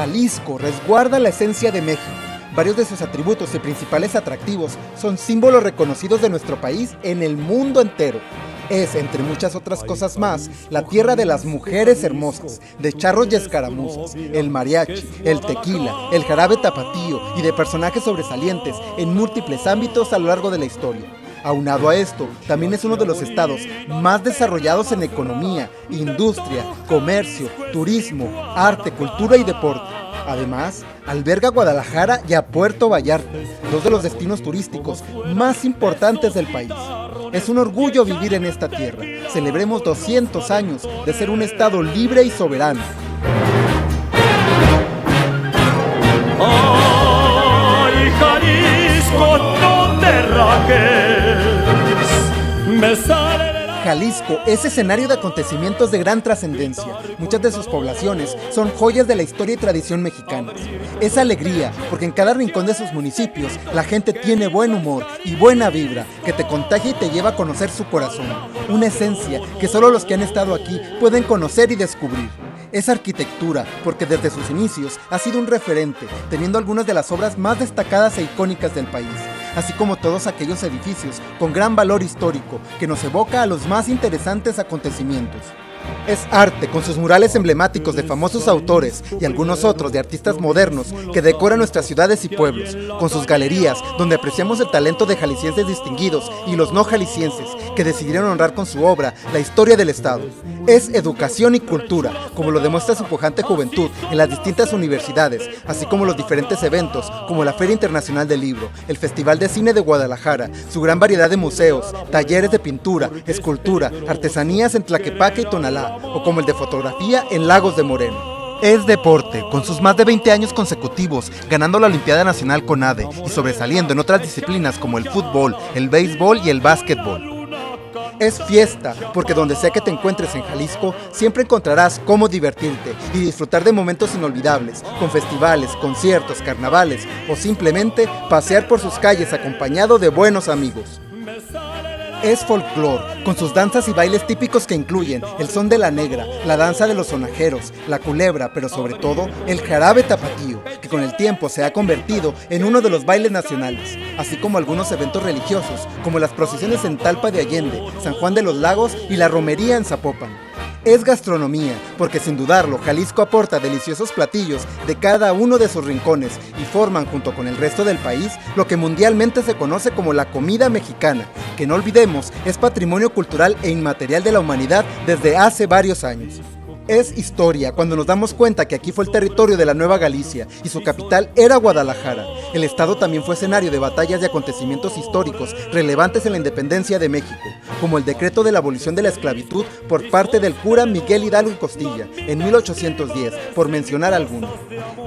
Jalisco resguarda la esencia de México. Varios de sus atributos y principales atractivos son símbolos reconocidos de nuestro país en el mundo entero. Es, entre muchas otras cosas más, la tierra de las mujeres hermosas, de charros y escaramuzas, el mariachi, el tequila, el jarabe tapatío y de personajes sobresalientes en múltiples ámbitos a lo largo de la historia. Aunado a esto, también es uno de los estados más desarrollados en economía, industria, comercio, turismo, arte, cultura y deporte. Además, alberga a Guadalajara y a Puerto Vallarta, dos de los destinos turísticos más importantes del país. Es un orgullo vivir en esta tierra. Celebremos 200 años de ser un estado libre y soberano. ¡Ay, Jalisco, no te rajes! Me sale de la... Jalisco es escenario de acontecimientos de gran trascendencia. Muchas de sus poblaciones son joyas de la historia y tradición mexicanas. Es alegría, porque en cada rincón de sus municipios la gente tiene buen humor y buena vibra que te contagia y te lleva a conocer su corazón. Una esencia que solo los que han estado aquí pueden conocer y descubrir. Es arquitectura, porque desde sus inicios ha sido un referente, teniendo algunas de las obras más destacadas e icónicas del país, así como todos aquellos edificios con gran valor histórico que nos evoca a los más interesantes acontecimientos. Es arte, con sus murales emblemáticos de famosos autores y algunos otros de artistas modernos que decoran nuestras ciudades y pueblos, con sus galerías donde apreciamos el talento de jaliscienses distinguidos y los no jaliscienses que decidieron honrar con su obra la historia del estado. Es educación y cultura, como lo demuestra su pujante juventud en las distintas universidades, así como los diferentes eventos como la Feria Internacional del Libro, el Festival de Cine de Guadalajara, su gran variedad de museos, talleres de pintura, escultura, artesanías en Tlaquepaque y Tonalá, o como el de fotografía en Lagos de Moreno. Es deporte, con sus más de 20 años consecutivos, ganando la Olimpiada Nacional CONADE y sobresaliendo en otras disciplinas como el fútbol, el béisbol y el básquetbol. Es fiesta, porque donde sea que te encuentres en Jalisco, siempre encontrarás cómo divertirte y disfrutar de momentos inolvidables, con festivales, conciertos, carnavales o simplemente pasear por sus calles acompañado de buenos amigos. Es folclor, con sus danzas y bailes típicos que incluyen el son de la negra, la danza de los sonajeros, la culebra, pero sobre todo el jarabe tapatío, que con el tiempo se ha convertido en uno de los bailes nacionales, así como algunos eventos religiosos, como las procesiones en Talpa de Allende, San Juan de los Lagos y la romería en Zapopan. Es gastronomía, porque sin dudarlo, Jalisco aporta deliciosos platillos de cada uno de sus rincones y forman, junto con el resto del país, lo que mundialmente se conoce como la comida mexicana, que no olvidemos es patrimonio cultural e inmaterial de la humanidad desde hace varios años. Es historia cuando nos damos cuenta que aquí fue el territorio de la Nueva Galicia y su capital era Guadalajara. El estado también fue escenario de batallas y acontecimientos históricos relevantes en la independencia de México, como el decreto de la abolición de la esclavitud por parte del cura Miguel Hidalgo y Costilla en 1810, por mencionar alguno.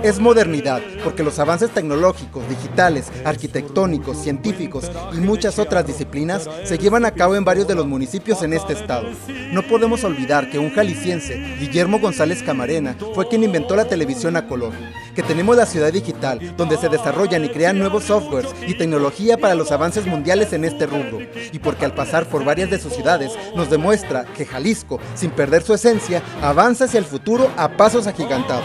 Es modernidad, porque los avances tecnológicos, digitales, arquitectónicos, científicos y muchas otras disciplinas se llevan a cabo en varios de los municipios en este estado. No podemos olvidar que un jalisciense, Guillermo González Camarena, fue quien inventó la televisión a color, que tenemos la ciudad digital, donde se desarrollan y crean nuevos softwares y tecnología para los avances mundiales en este rubro, y porque al pasar por varias de sus ciudades nos demuestra que Jalisco, sin perder su esencia, avanza hacia el futuro a pasos agigantados.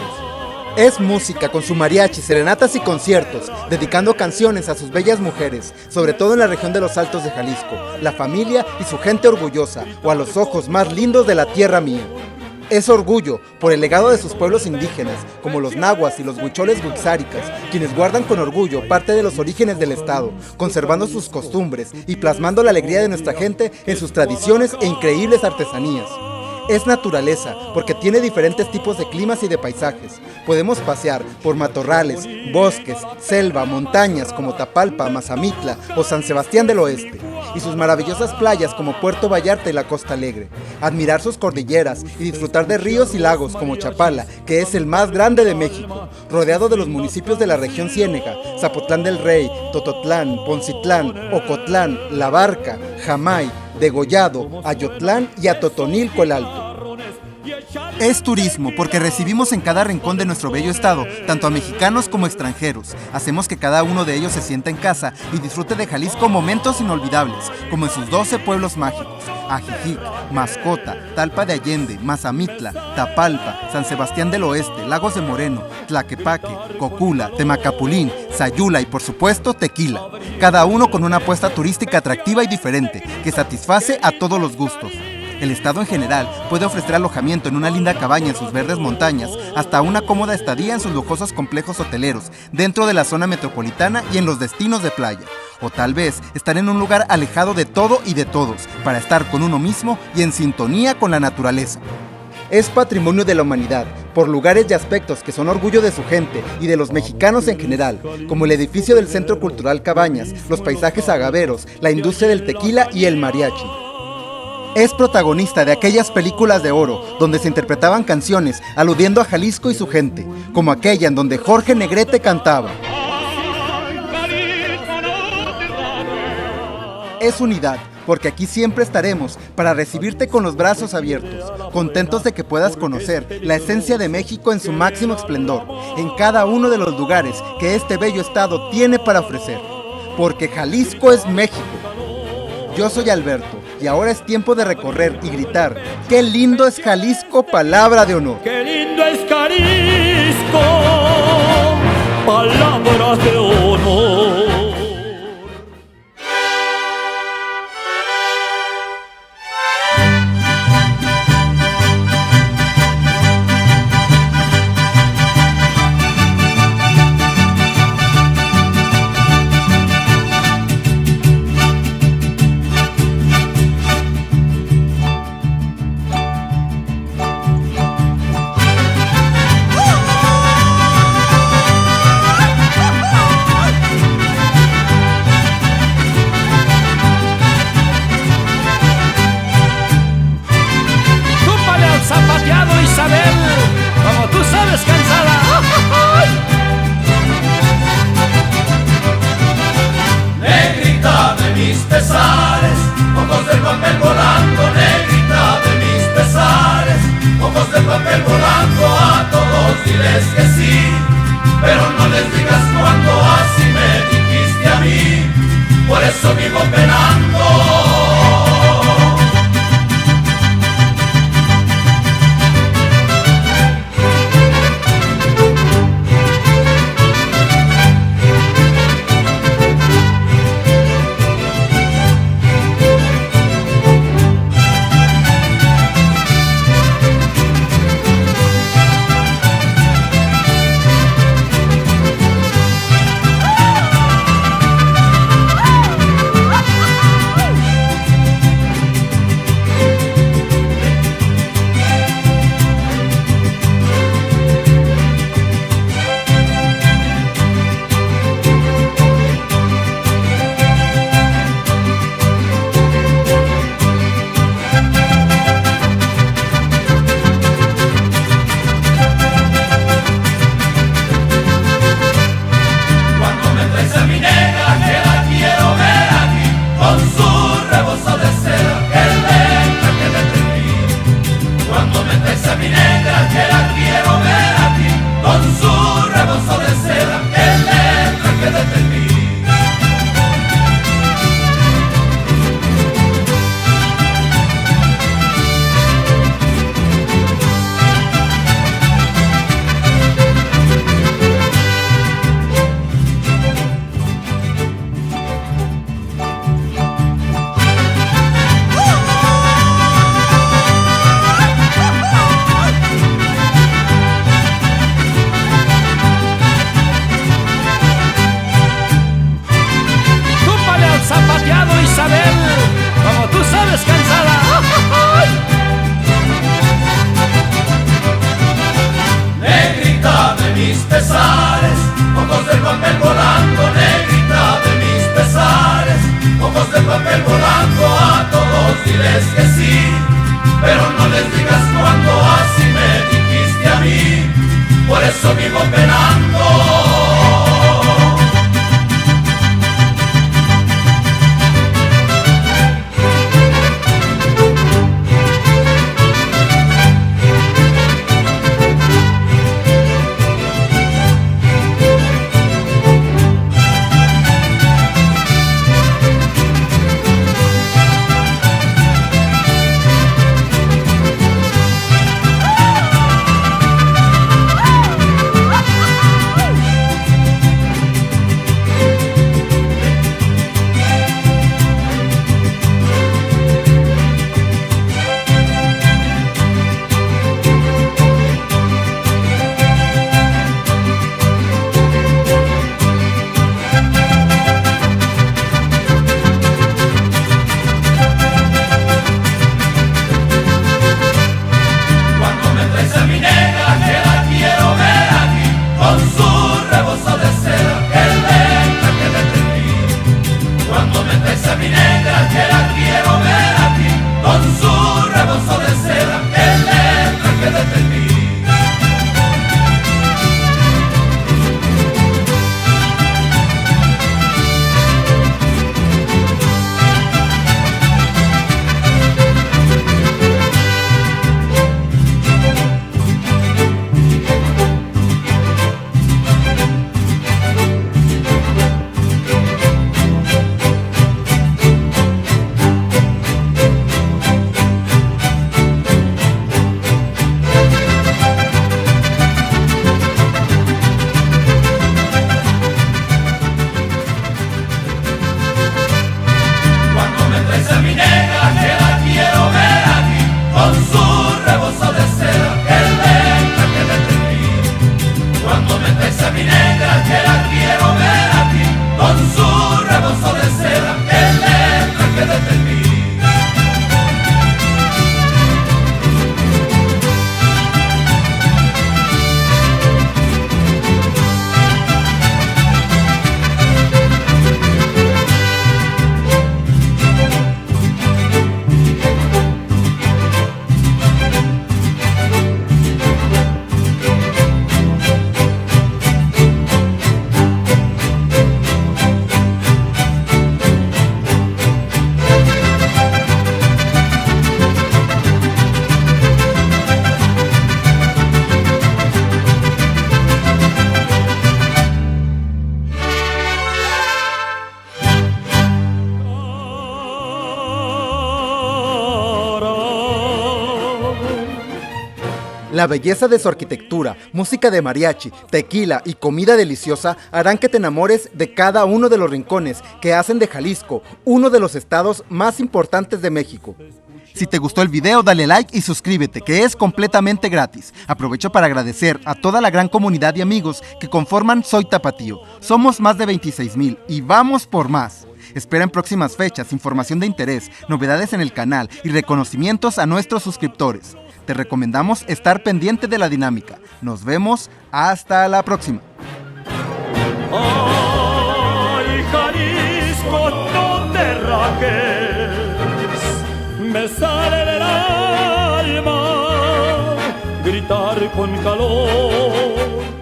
Es música con su mariachi, serenatas y conciertos, dedicando canciones a sus bellas mujeres, sobre todo en la región de los Altos de Jalisco, la familia y su gente orgullosa, o a los ojos más lindos de la tierra mía. Es orgullo por el legado de sus pueblos indígenas, como los nahuas y los huicholes huixáricas, quienes guardan con orgullo parte de los orígenes del estado, conservando sus costumbres y plasmando la alegría de nuestra gente en sus tradiciones e increíbles artesanías. Es naturaleza, porque tiene diferentes tipos de climas y de paisajes. Podemos pasear por matorrales, bosques, selva, montañas como Tapalpa, Mazamitla o San Sebastián del Oeste, y sus maravillosas playas como Puerto Vallarta y la Costa Alegre. Admirar sus cordilleras y disfrutar de ríos y lagos como Chapala, que es el más grande de México, rodeado de los municipios de la región Ciénega, Zapotlán del Rey, Tototlán, Poncitlán, Ocotlán, La Barca, Jamay, Degollado, Ayotlán y Atotonilco el Alto. Es turismo, porque recibimos en cada rincón de nuestro bello estado, tanto a mexicanos como extranjeros. Hacemos que cada uno de ellos se sienta en casa y disfrute de Jalisco momentos inolvidables, como en sus 12 pueblos mágicos. Ajijic, Mascota, Talpa de Allende, Mazamitla, Tapalpa, San Sebastián del Oeste, Lagos de Moreno, Tlaquepaque, Cocula, Temacapulín, Sayula y por supuesto Tequila. Cada uno con una apuesta turística atractiva y diferente que satisface a todos los gustos. El estado en general puede ofrecer alojamiento en una linda cabaña en sus verdes montañas hasta una cómoda estadía en sus lujosos complejos hoteleros dentro de la zona metropolitana y en los destinos de playa. O tal vez estar en un lugar alejado de todo y de todos para estar con uno mismo y en sintonía con la naturaleza. Es patrimonio de la humanidad por lugares y aspectos que son orgullo de su gente y de los mexicanos en general, como el edificio del Centro Cultural Cabañas, los paisajes agaveros, la industria del tequila y el mariachi. Es protagonista de aquellas películas de oro donde se interpretaban canciones aludiendo a Jalisco y su gente, como aquella en donde Jorge Negrete cantaba. Es unidad, porque aquí siempre estaremos para recibirte con los brazos abiertos, contentos de que puedas conocer la esencia de México en su máximo esplendor, en cada uno de los lugares que este bello estado tiene para ofrecer, porque Jalisco es México. Yo soy Alberto, y ahora es tiempo de recorrer y gritar, ¡qué lindo es Jalisco, palabra de honor! ¡Qué lindo es Jalisco, palabra de honor! su rebozo de seda, qué letra que de mí. La belleza de su arquitectura, música de mariachi, tequila y comida deliciosa harán que te enamores de cada uno de los rincones que hacen de Jalisco uno de los estados más importantes de México. Si te gustó el video, dale like y suscríbete, que es completamente gratis. Aprovecho para agradecer a toda la gran comunidad y amigos que conforman Soy Tapatío. Somos más de 26,000 y vamos por más. Espera en próximas fechas información de interés, novedades en el canal y reconocimientos a nuestros suscriptores. Te recomendamos estar pendiente de la dinámica. Nos vemos hasta la próxima. Ay, Jalisco, no te rajes, me sale del alma gritar con calor.